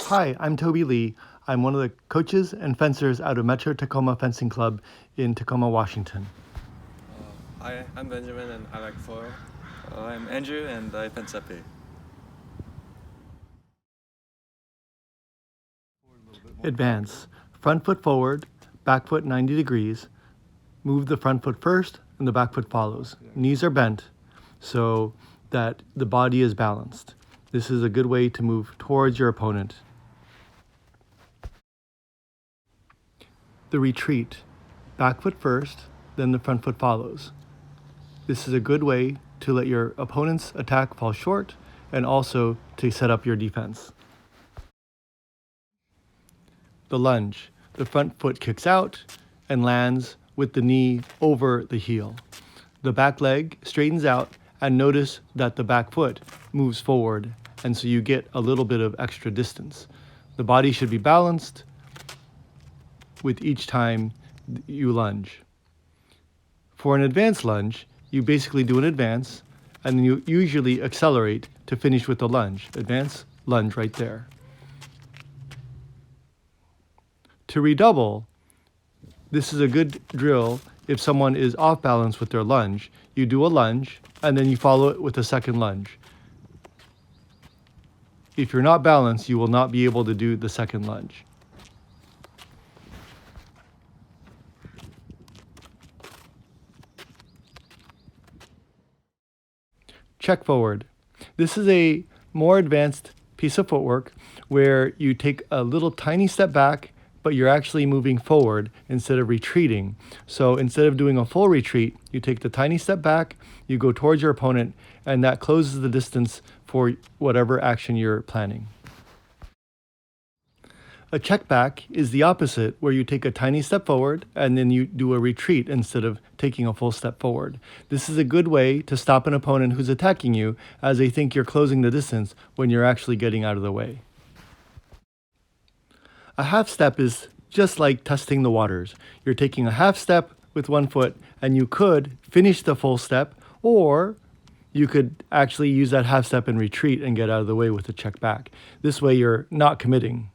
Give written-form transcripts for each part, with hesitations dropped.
Hi, I'm Toby Lee. I'm one of the coaches and fencers out of Metro Tacoma Fencing Club in Tacoma, Washington. Hi, I'm Benjamin and I like foil. I'm Andrew and I fence épée. Advance. Front foot forward, back foot 90 degrees. Move the front foot first and the back foot follows. Knees are bent so that the body is balanced. This is a good way to move towards your opponent. The retreat. Back foot first, then the front foot follows. This is a good way to let your opponent's attack fall short and also to set up your defense. The lunge. The front foot kicks out and lands with the knee over the heel. The back leg straightens out and notice that the back foot moves forward, and so you get a little bit of extra distance. The body should be balanced with each time you lunge. For an advanced lunge, you basically do an advance and then you usually accelerate to finish with the lunge. Advance, lunge right there. To redouble, this is a good drill if someone is off balance with their lunge. You do a lunge and then you follow it with a second lunge. If you're not balanced, you will not be able to do the second lunge. Check forward. This is a more advanced piece of footwork where you take a little tiny step back, but you're actually moving forward instead of retreating. So instead of doing a full retreat, you take the tiny step back, you go towards your opponent, and that closes the distance for whatever action you're planning. A check back is the opposite, where you take a tiny step forward and then you do a retreat instead of taking a full step forward. This is a good way to stop an opponent who's attacking you as they think you're closing the distance when you're actually getting out of the way. A half step is just like testing the waters. You're taking a half step with one foot and you could finish the full step, or you could actually use that half step and retreat and get out of the way with a check back. This way you're not committing.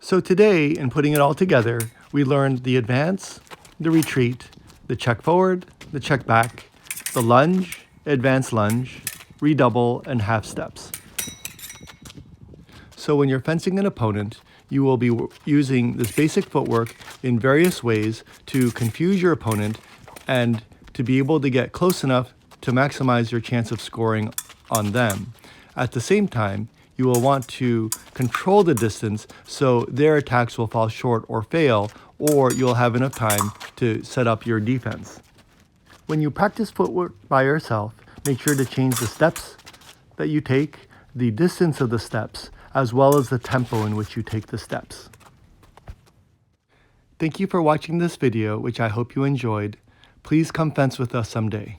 So today, in putting it all together, we learned the advance, the retreat, the check forward, the check back, the lunge, advance lunge, redouble, and half steps. So when you're fencing an opponent, you will be using this basic footwork in various ways to confuse your opponent and to be able to get close enough to maximize your chance of scoring on them. At the same time, you will want to control the distance so their attacks will fall short or fail, or you'll have enough time to set up your defense. When you practice footwork by yourself, make sure to change the steps that you take, the distance of the steps, as well as the tempo in which you take the steps. Thank you for watching this video, which I hope you enjoyed. Please come fence with us someday.